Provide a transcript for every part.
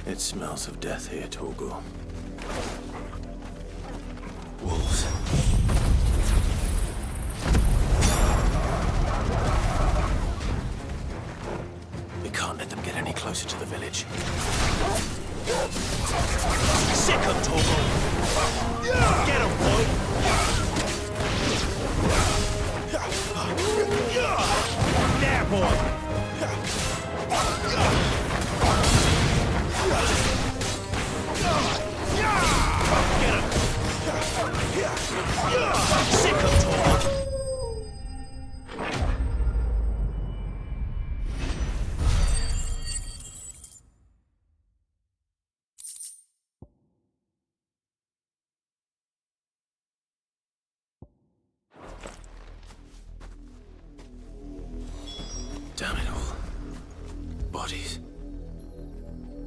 It smells of death here, Torgor. Wolves. We can't let them get any closer to the village. Sick of Torgor! Get him, boy! There, boy! Sick of Torgor! Damn it all. Bodies.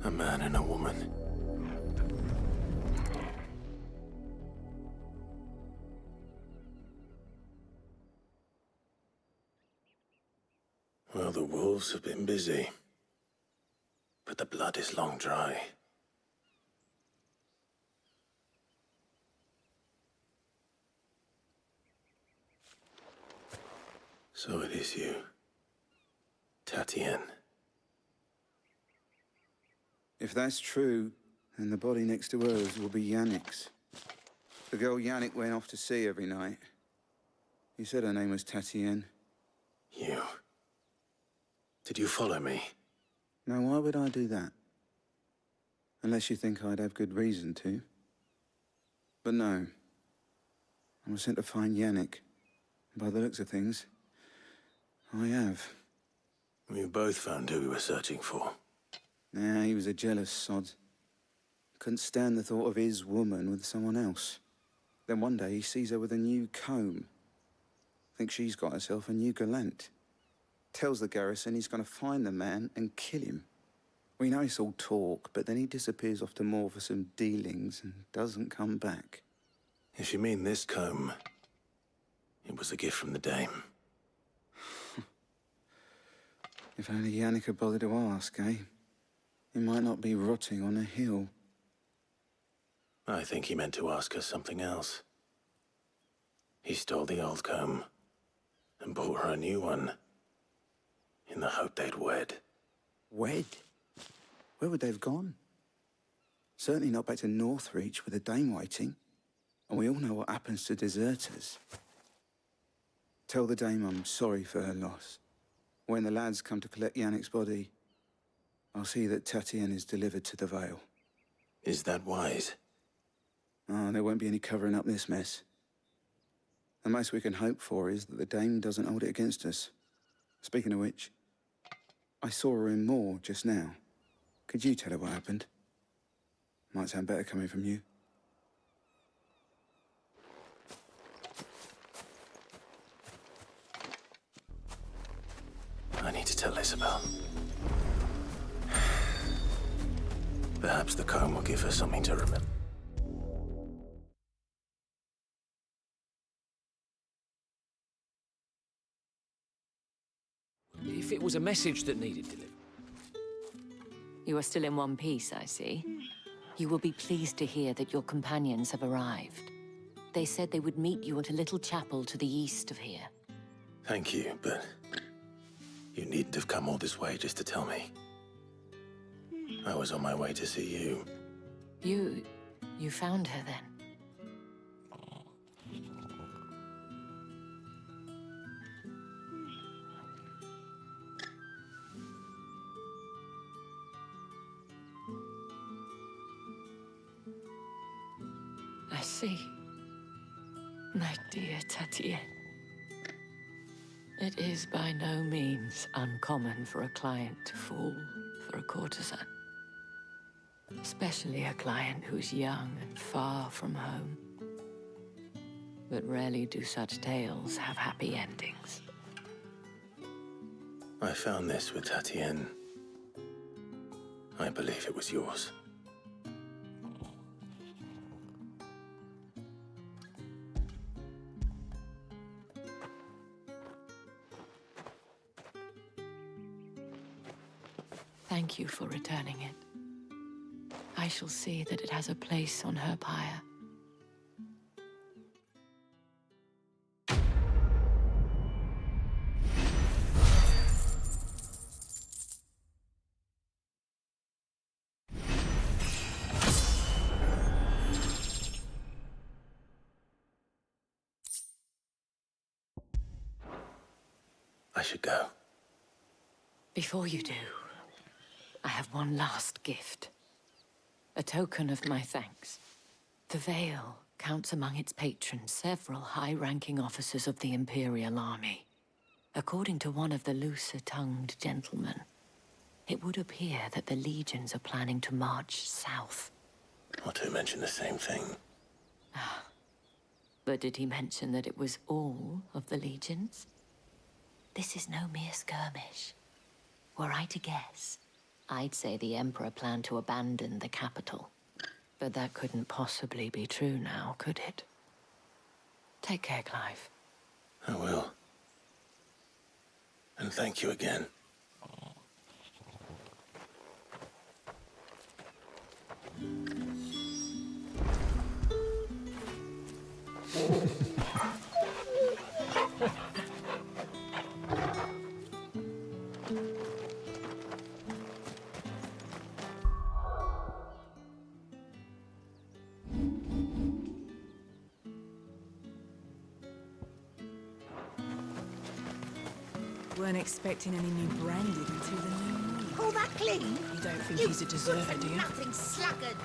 A man and a woman. Well, the wolves have been busy. But the blood is long dry. So it is you. Tatienne. If that's true, then the body next to hers will be Yannick's. The girl Yannick went off to sea every night. You said her name was Tatienne. You. Did you follow me? Now, why would I do that? Unless you think I'd have good reason to. But no. I was sent to find Yannick. By the looks of things, I have. We both found who we were searching for. Nah, he was a jealous sod. Couldn't stand the thought of his woman with someone else. Then one day he sees her with a new comb. Thinks she's got herself a new gallant. Tells the garrison he's going to find the man and kill him. We know it's all talk, but then he disappears off to Moor for some dealings and doesn't come back. If you mean this comb, it was a gift from the dame. If only Yannick had bothered to ask, eh? He might not be rotting on a hill. I think he meant to ask her something else. He stole the old comb and bought her a new one in the hope they'd wed. Wed? Where would they have gone? Certainly not back to Northreach with a dame waiting. And we all know what happens to deserters. Tell the dame I'm sorry for her loss. When the lads come to collect Yannick's body, I'll see that Tatienne is delivered to the Vale. Is that wise? Oh, there won't be any covering up this mess. The most we can hope for is that the dame doesn't hold it against us. Speaking of which, I saw her in Moor just now. Could you tell her what happened? Might sound better coming from you. I need to tell Isabel. Perhaps the comb will give her something to remember. If it was a message that needed delivery. You are still in one piece, I see. You will be pleased to hear that your companions have arrived. They said they would meet you at a little chapel to the east of here. Thank you, but you needn't have come all this way just to tell me. I was on my way to see you. You found her then? I see. My dear Tatienne. It is by no means uncommon for a client to fall for a courtesan. Especially a client who's young and far from home. But rarely do such tales have happy endings. I found this with Tatienne. I believe it was yours. Thank you for returning it. I shall see that it has a place on her pyre. I should go. Before you do, I have one last gift. A token of my thanks. The Vale counts among its patrons several high-ranking officers of the Imperial Army. According to one of the looser-tongued gentlemen, it would appear that the legions are planning to march south. Or to mention the same thing. But did he mention that it was all of the legions? This is no mere skirmish. Were I to guess, I'd say the Emperor planned to abandon the capital. But that couldn't possibly be true now, could it? Take care, Clive. I will. And thank you again. Weren't expecting any new branded until the new moon. Call that clean? You don't think he's a deserter, do you? Nothing sluggard.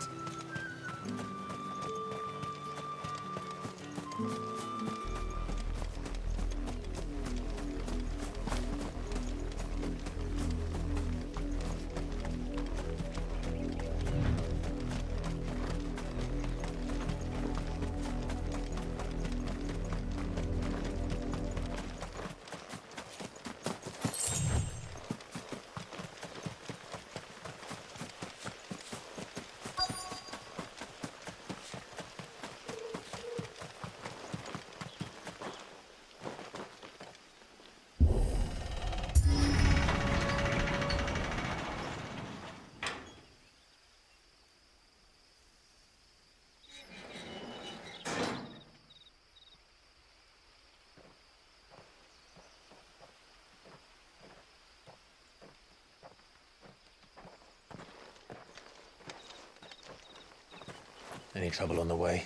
Any trouble on the way?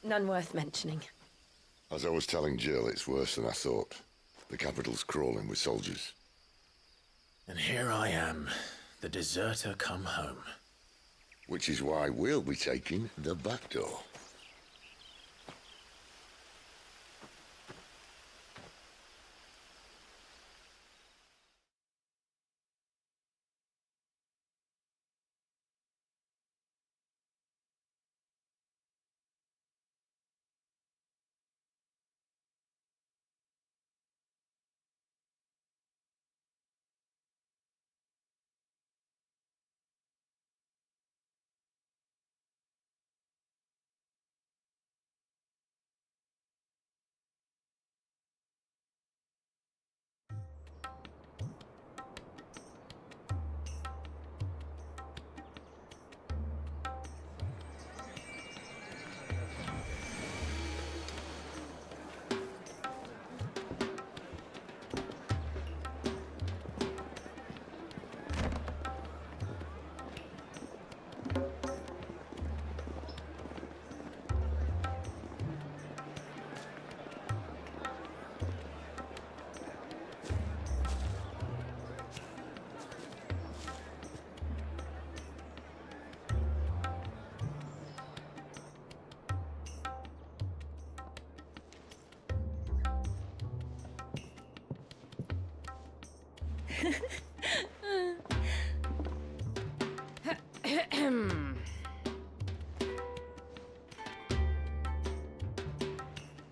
None worth mentioning. As I was telling Jill, it's worse than I thought. The capital's crawling with soldiers. And here I am, the deserter come home. Which is why we'll be taking the back door.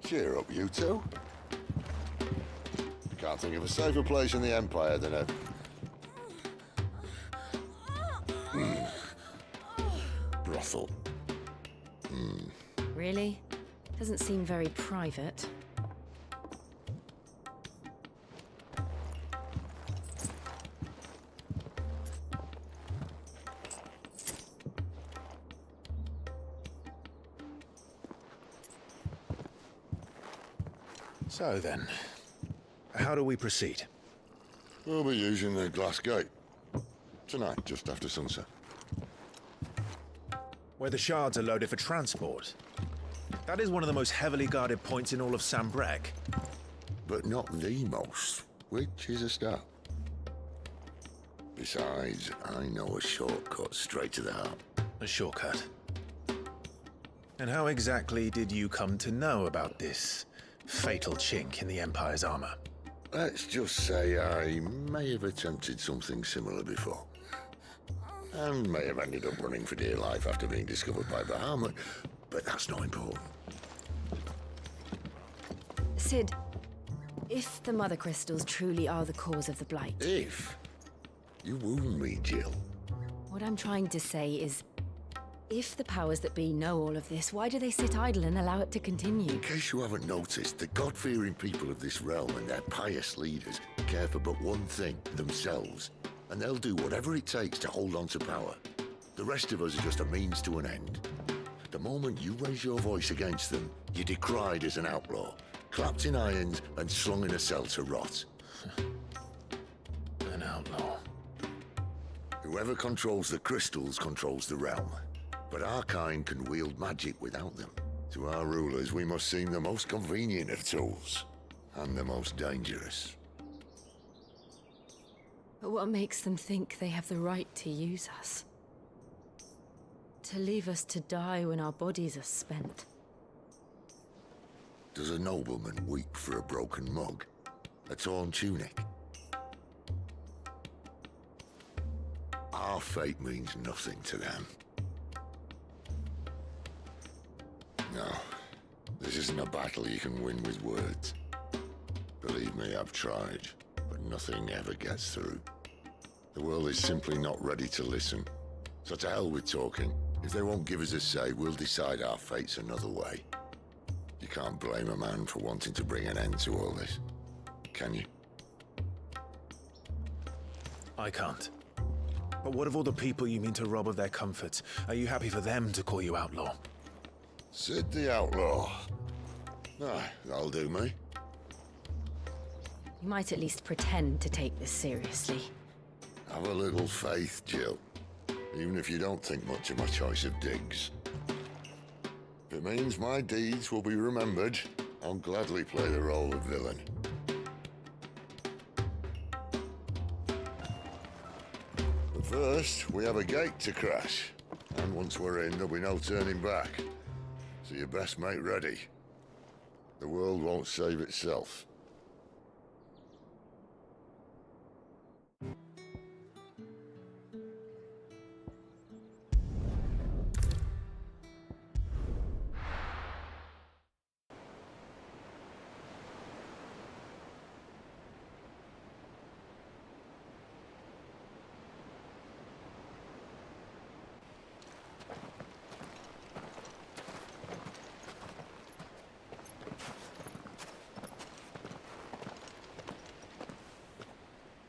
Cheer up, you two. Can't think of a safer place in the Empire than a... brothel. Really? Doesn't seem very private. So then, how do we proceed? We'll be using the glass gate. Tonight, just after sunset. Where the shards are loaded for transport. That is one of the most heavily guarded points in all of Sambrek. But not the most, which is a start. Besides, I know a shortcut straight to the heart. A shortcut. And how exactly did you come to know about this fatal chink in the Empire's armor? Let's just say I may have attempted something similar before. And may have ended up running for dear life after being discovered by Bahamut, but that's not important. Sid, if the Mother Crystals truly are the cause of the Blight... If? You wound me, Jill. What I'm trying to say is, if the powers that be know all of this, why do they sit idle and allow it to continue? In case you haven't noticed, the God-fearing people of this realm and their pious leaders care for but one thing, themselves. And they'll do whatever it takes to hold on to power. The rest of us are just a means to an end. The moment you raise your voice against them, you're decried as an outlaw, clapped in irons and slung in a cell to rot. An outlaw. Whoever controls the crystals controls the realm. But our kind can wield magic without them. To our rulers, we must seem the most convenient of tools, and the most dangerous. But what makes them think they have the right to use us? To leave us to die when our bodies are spent? Does a nobleman weep for a broken mug? A torn tunic? Our fate means nothing to them. No, this isn't a battle you can win with words. Believe me, I've tried, but nothing ever gets through. The world is simply not ready to listen. So to hell with talking. If they won't give us a say, we'll decide our fates another way. You can't blame a man for wanting to bring an end to all this, can you? I can't. But what of all the people you mean to rob of their comforts? Are you happy for them to call you outlaw? Sid the Outlaw. Ah, that'll do me. You might at least pretend to take this seriously. Have a little faith, Jill. Even if you don't think much of my choice of digs. If it means my deeds will be remembered, I'll gladly play the role of villain. But first, we have a gate to crash. And once we're in, there'll be no turning back. So you best make ready. The world won't save itself.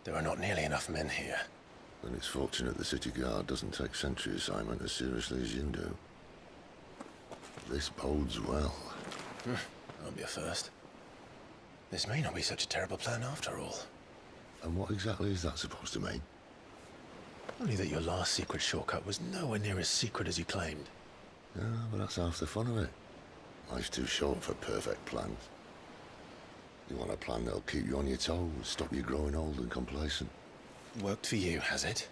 There are not nearly enough men here. Then it's fortunate the city guard doesn't take sentry assignment as seriously as you do. This bodes well. That'll be a first. This may not be such a terrible plan after all. And what exactly is that supposed to mean? Only that your last secret shortcut was nowhere near as secret as you claimed. Yeah, but that's half the fun of it. Life's too short for perfect plans. You want a plan that'll keep you on your toes, stop you growing old and complacent. Worked for you, has it?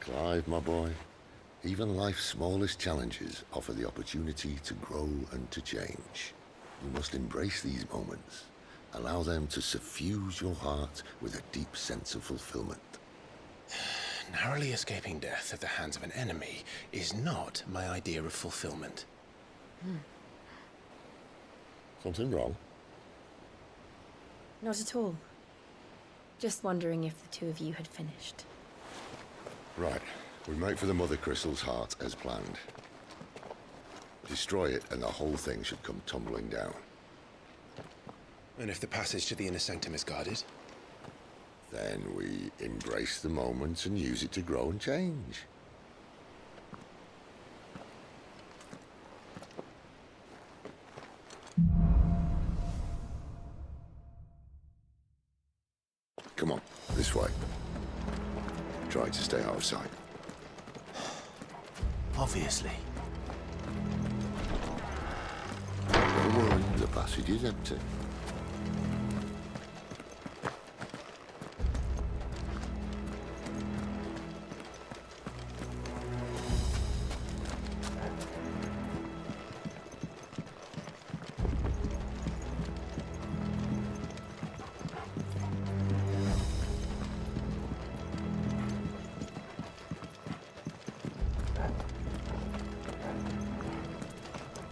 Clive, my boy, even life's smallest challenges offer the opportunity to grow and to change. You must embrace these moments. Allow them to suffuse your heart with a deep sense of fulfillment. Narrowly escaping death at the hands of an enemy is not my idea of fulfillment. Something wrong? Not at all. Just wondering if the two of you had finished. Right. We make for the Mother Crystal's heart as planned. Destroy it and the whole thing should come tumbling down. And if the passage to the inner sanctum is guarded? Then we embrace the moment and use it to grow and change. Come on, this way. Try to stay out of sight. Obviously. Don't worry, the passage is empty.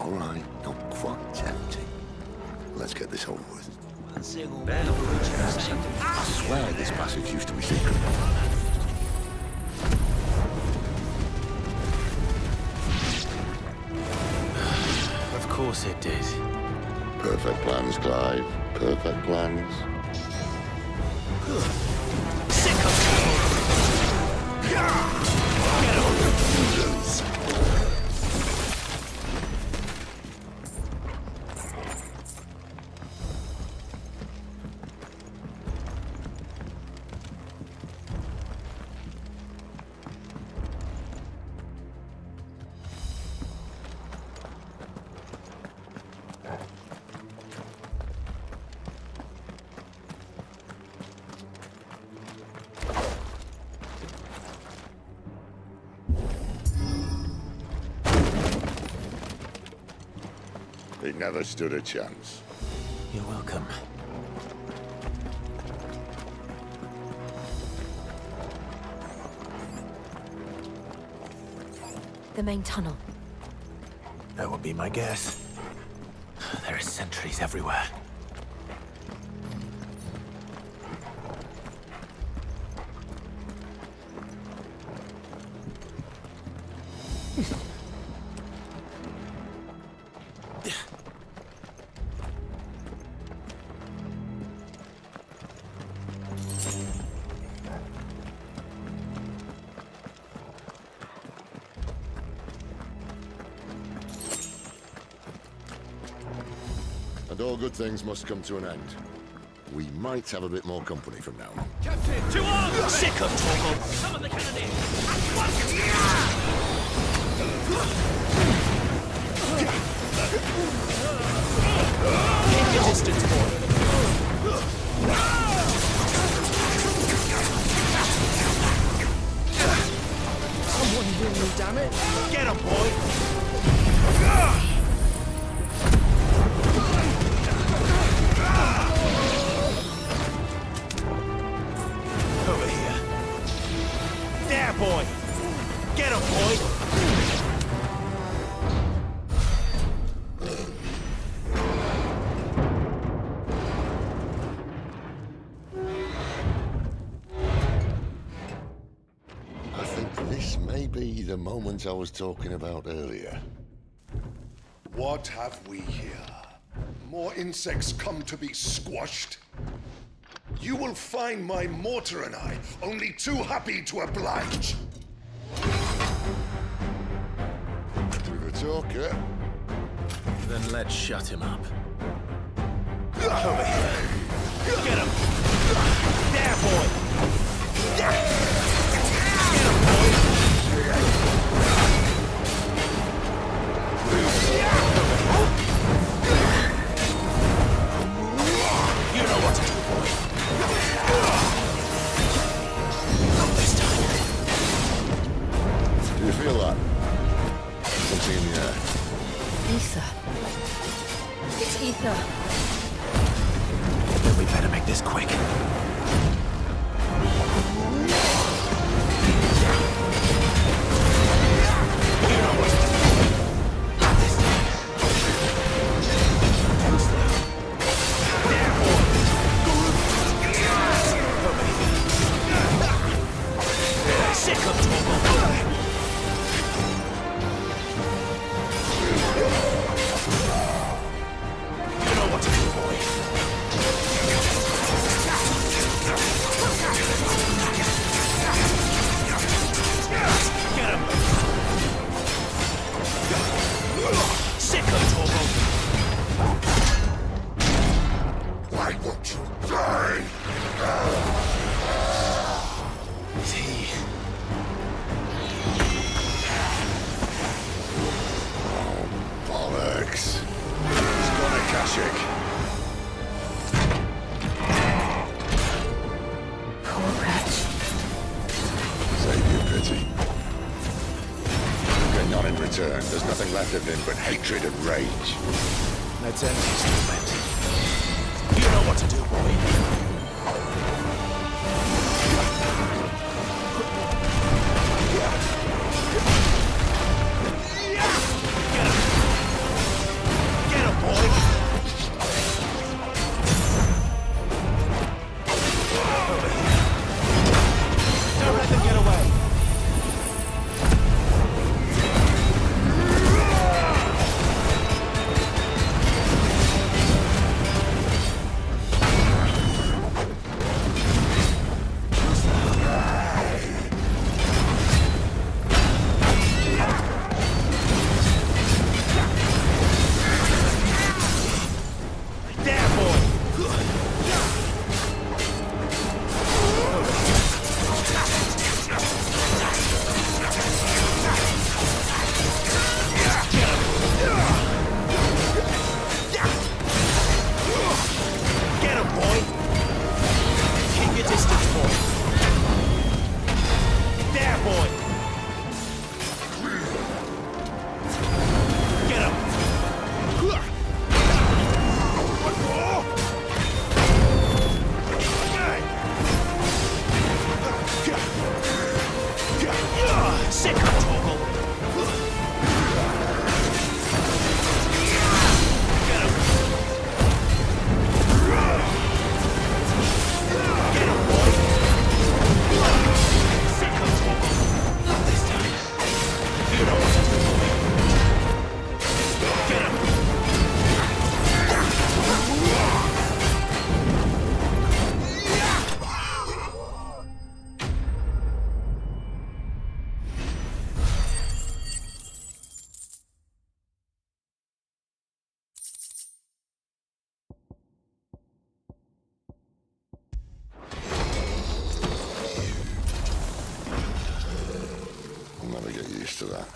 All right, not quite tempting. Let's get this over with. I swear this passage used to be secret. Of course it did. Perfect plans, Clive. Perfect plans. It never stood a chance. You're welcome. The main tunnel. That would be my guess. There are sentries everywhere. And all good things must come to an end. We might have a bit more company from now on. Captain, to arms! Sick of Chocobos! Summon the cannoneers! At once! Keep your distance, boy. Someone heal me, damn it! Get him, boy! Over here. There, boy! Get him, boy! I think this may be the moment I was talking about earlier. What have we here? More insects come to be squashed? You will find my mortar and I only too happy to oblige. Do the talker. Then let's shut him up. Over here. Get him! There, boy! Get him, boy! You know what to do, boy. Not this time. Do you feel that? Something in the air. Ether. It's ether. Then we better make this quick. You know what to do. Not this time. Too slow. There, boy. Over here. Sick of trouble. You know what to do, boy. Get him! Sick of trouble. Why won't you die? returned, there's nothing left of him but hatred and rage. Let's end this torment. You know what to do, boy. Get him, boy! Over here. Don't let them get away. To that.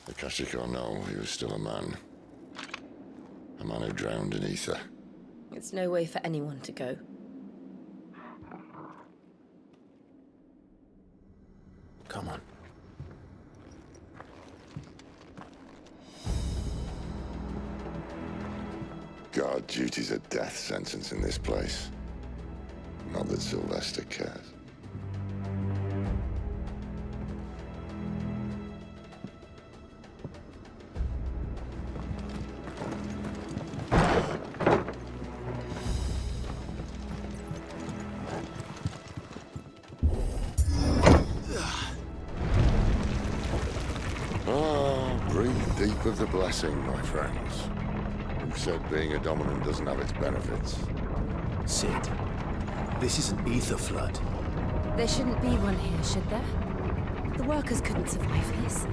Akashic or no, he was still a man. A man who drowned in ether. It's no way for anyone to go. Come on. Guard duty's a death sentence in this place. Not that Sylvester cares. Of the blessing, my friends. Who said being a dominant doesn't have its benefits? Sid, this is an ether flood. There shouldn't be one here, should there? The workers couldn't survive this.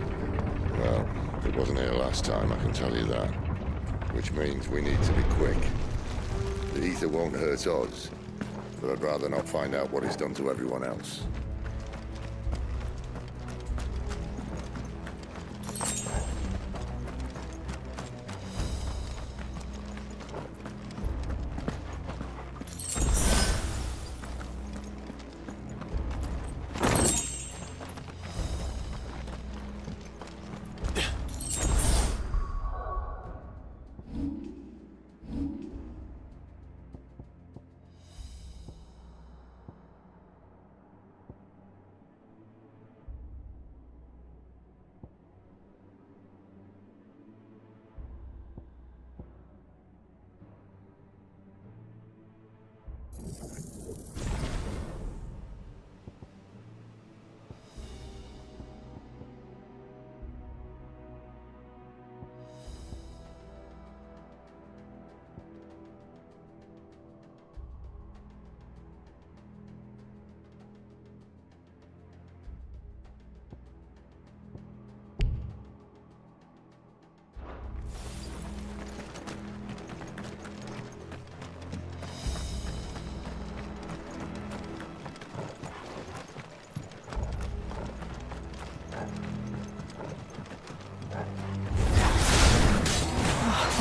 Well, it wasn't here last time, I can tell you that. Which means we need to be quick. The ether won't hurt us, but I'd rather not find out what it's done to everyone else.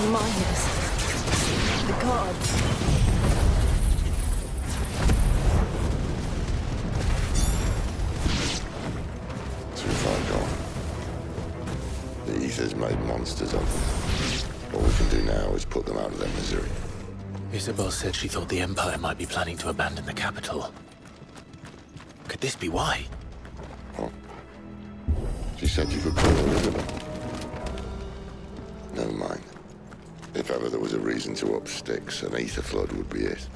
Miners. The gods. Too far gone. monsters on them. All we can do now is put them out of their misery. Isabel said she thought the Empire might be planning to abandon the capital. Could this be why? What? She said you could call her Isabel. Never mind. If ever there was a reason to up sticks, an ether flood would be it.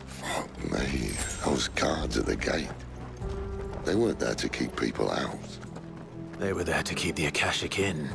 Fuck me. Those guards at the gate. They weren't there to keep people out. They were there to keep the Akashic in.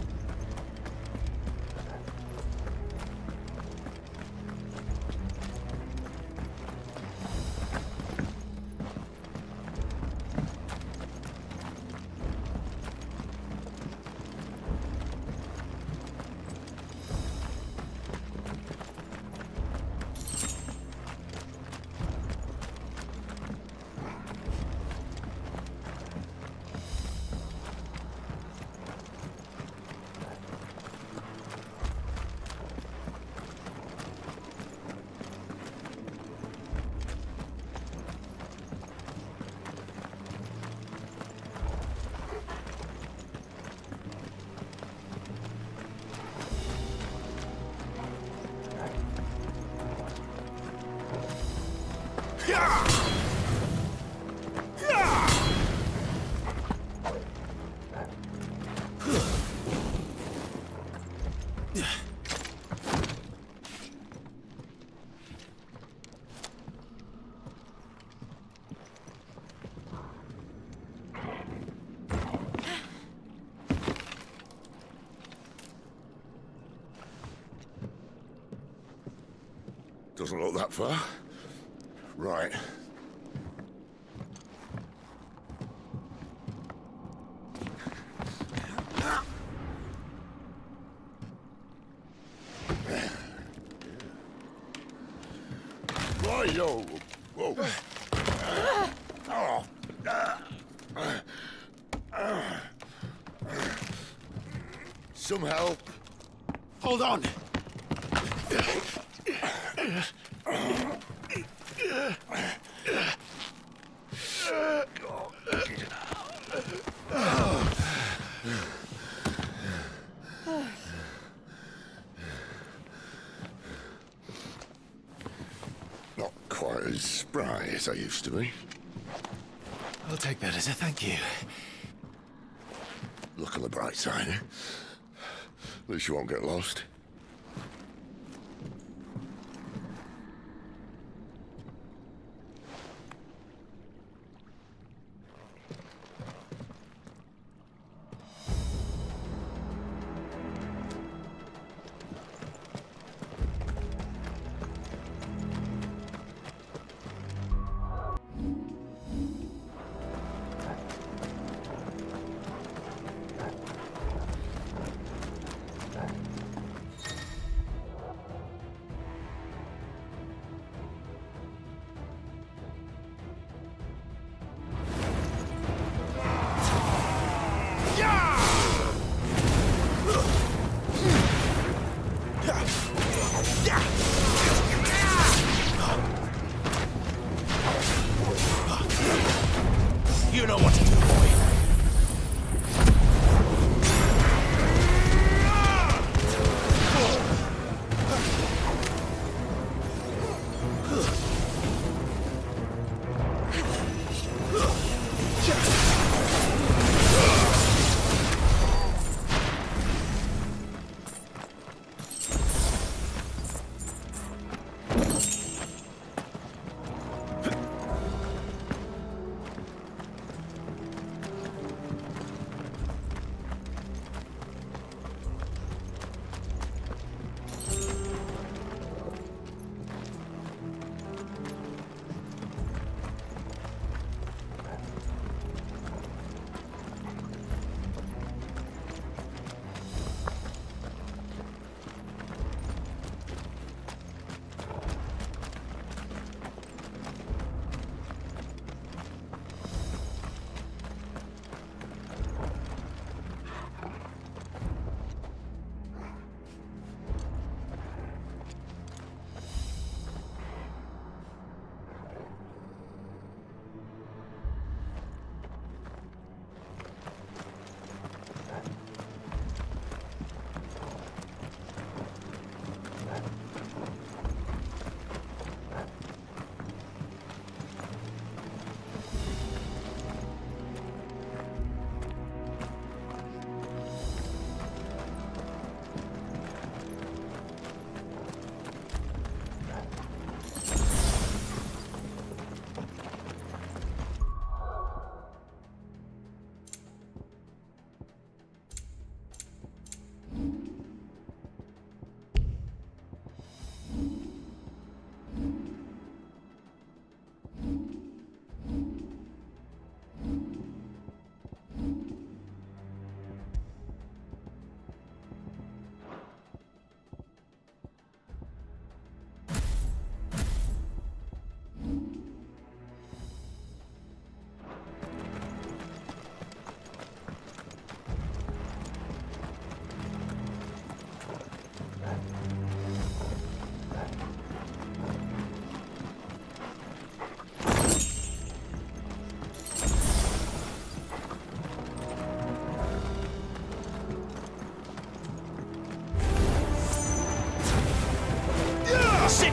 Doesn't look that far. Right. Right-o. Whoa. Some help. Hold on. Not quite as spry as I used to be. I'll take that as a thank you. Look on the bright side, eh? At least you won't get lost.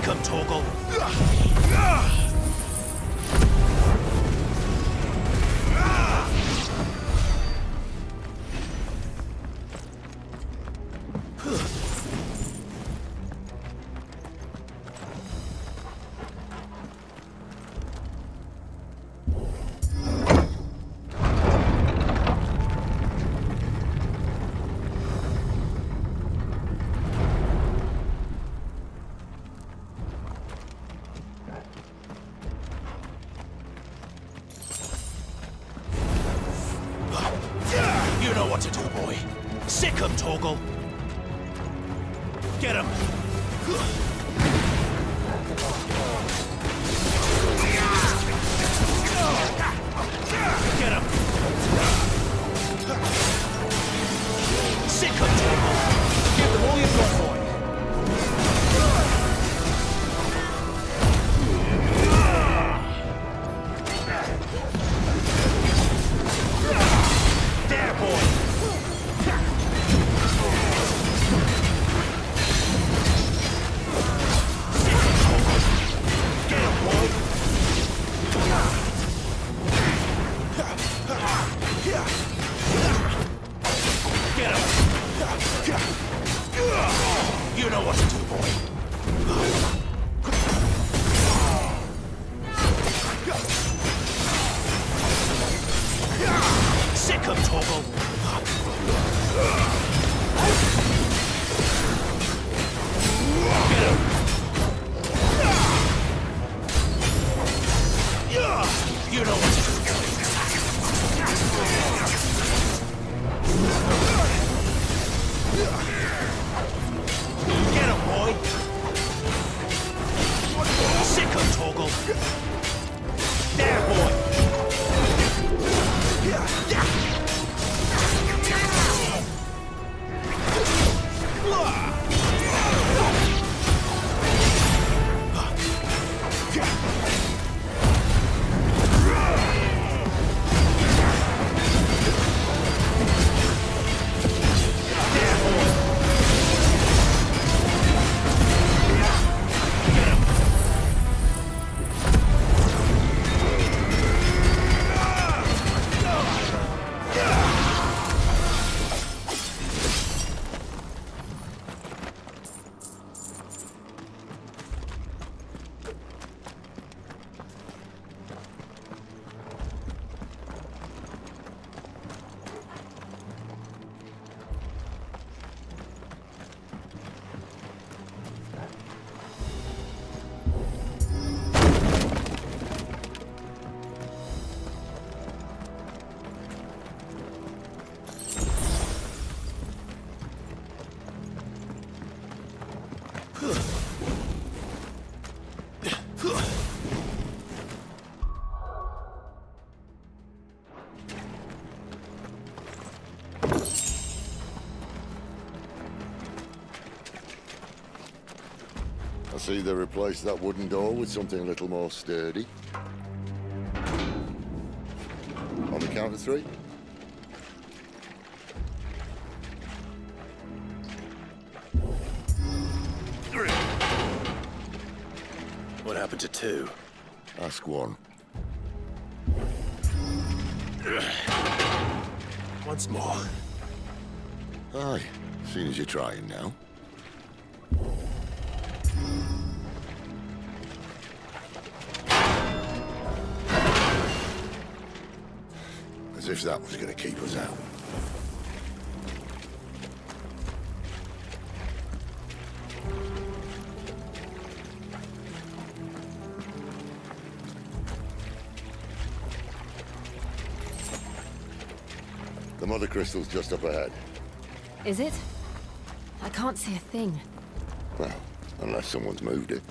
Sick 'em, Torgal. You know what to do, boy. Sick 'em, Torgal. Get 'em. Get 'em. Sick 'em, Torgal. Give them all you've got, boy. There, boy. Get him, boy. Get him. You know what to do, boy. Sick 'em, Torgal. Get him. You know what to do. Get him, boy. Sick 'em, Torgal. There, boy. I see they replaced that wooden door with something a little more sturdy. On the count of three. What happened to two? Ask one. Once more. Aye, seeing as you're trying now. As if that was going to keep us out. The mother crystal's just up ahead. Is it? I can't see a thing. Well, unless someone's moved it.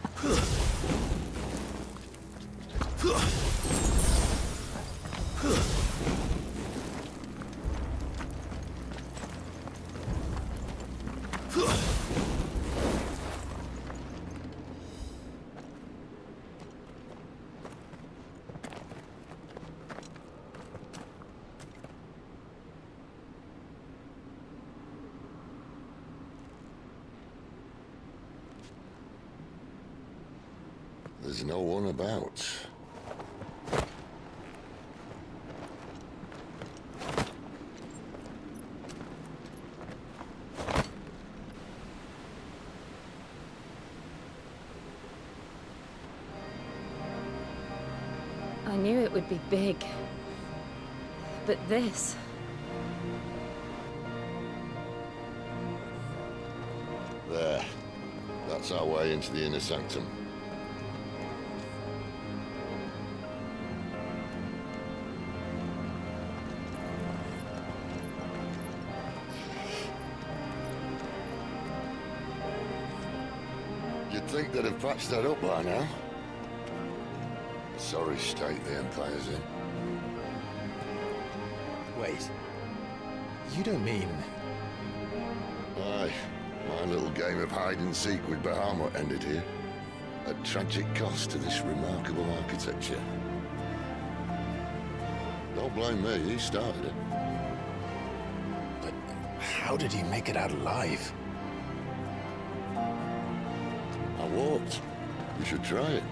There's no one about. I knew it would be big. But this... There. That's our way into the inner sanctum. You'd think they'd have patched that up by now. Sorry state the Empire's in. Wait. You don't mean... Aye. My little game of hide-and-seek with Bahamut ended here. At tragic cost to this remarkable architecture. Don't blame me, he started it. But how did he make it out alive? I walked. You should try it.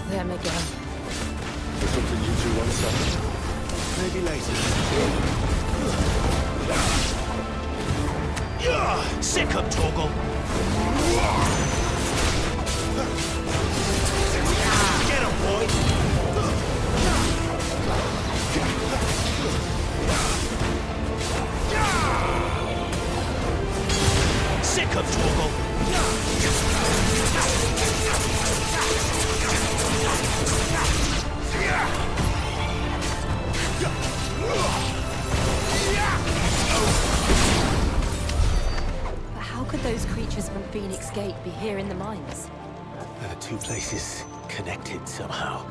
Them again. There's something you two want to say? Maybe later. Sick of Torgal! Get him, boy! Sick of Torgal! But how could those creatures from Phoenix Gate be here in the mines? Two places connected somehow.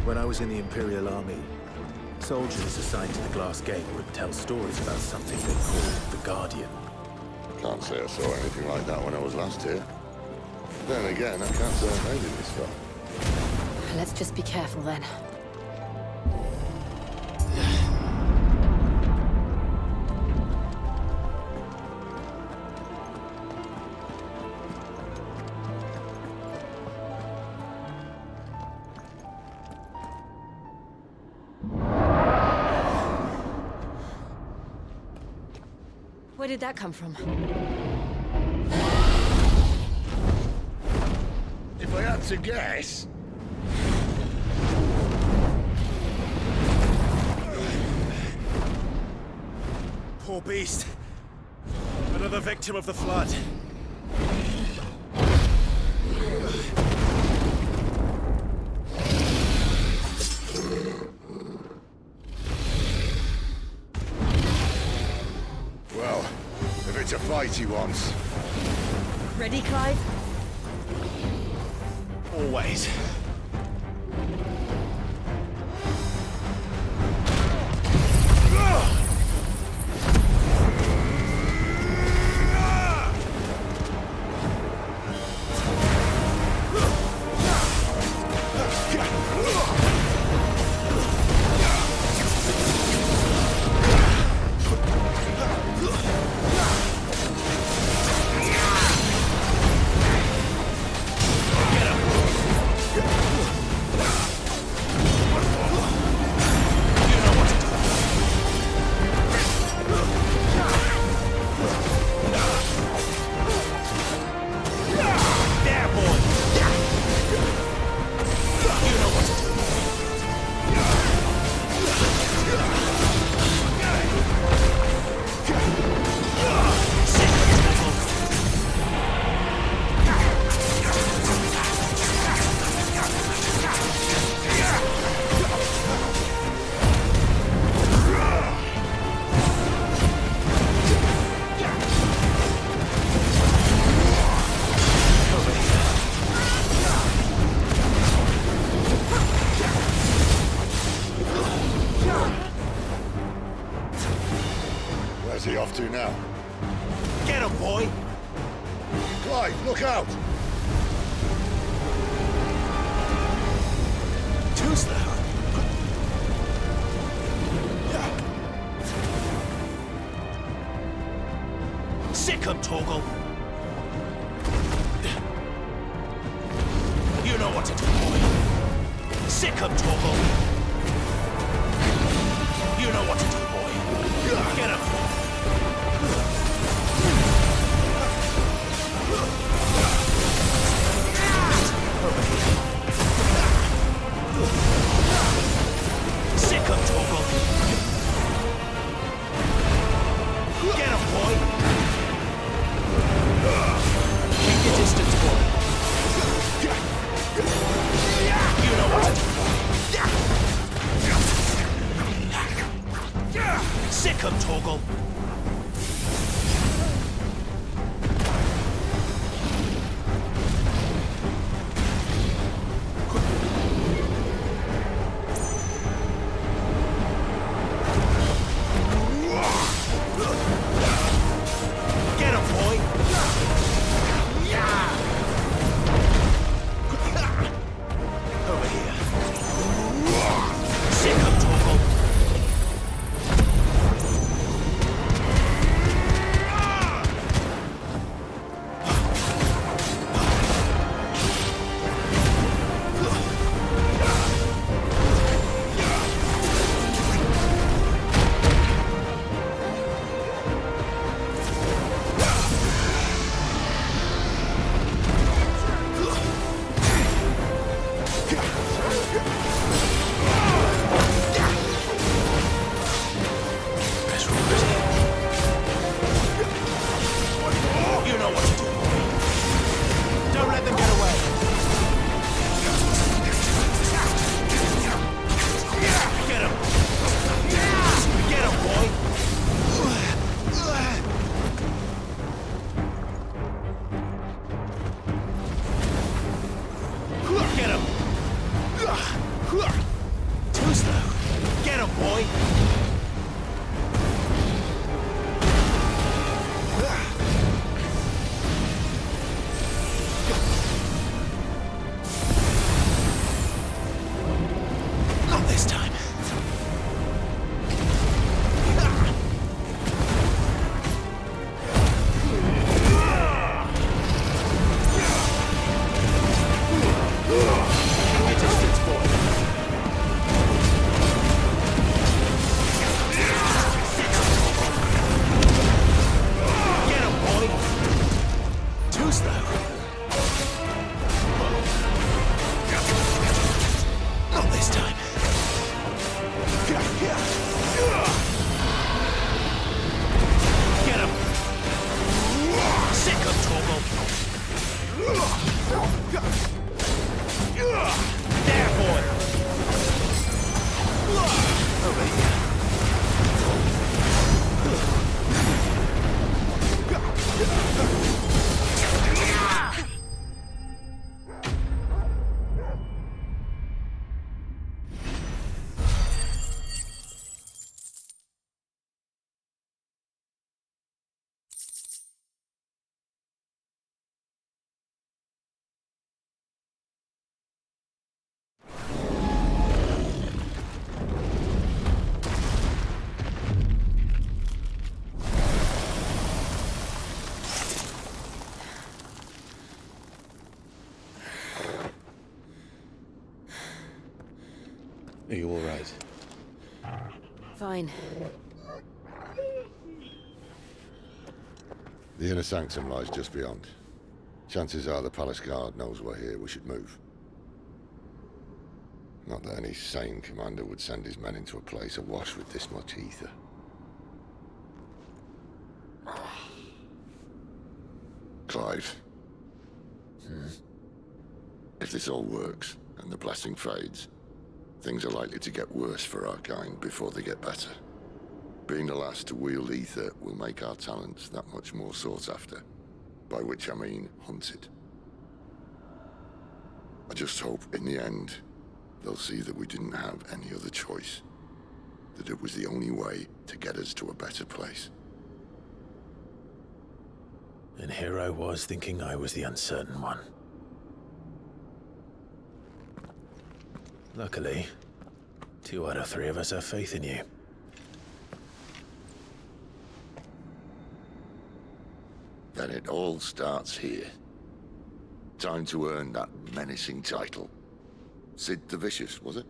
When I was in the Imperial Army, soldiers assigned to the Glass Gate would tell stories about something they called the Guardian. Can't say I saw anything like that when I was last here. Then again, I can't say I made it this far. Let's just be careful then. Where did that come from? If I had to guess... Poor beast. Another victim of the flood. Well, if it's a fight he wants. Ready, Clive? Always. Where's he off to now? Get him, boy! Clive, look out! Two's the hell? Sick him, Torgal! You know what to do, boy! Sick him, Torgal! You know what to do, boy! Get him! Sick him, Torgal! Get him, boy! Keep your distance, boy! You know what to do! Sick him, Torgal! Get him, boy! Over here. Sick him, Torgal! Are you all right? Fine. The inner sanctum lies just beyond. Chances are the palace guard knows we're here. We should move. Not that any sane commander would send his men into a place awash with this much ether. Clive. If this all works, and the blessing fades, things are likely to get worse for our kind before they get better. Being the last to wield ether will make our talents that much more sought after. By which I mean hunted. I just hope, in the end, they'll see that we didn't have any other choice. That it was the only way to get us to a better place. And here I was thinking I was the uncertain one. Luckily, 2 out of 3 of us have faith in you. Then it all starts here. Time to earn that menacing title. Sid the Vicious, was it?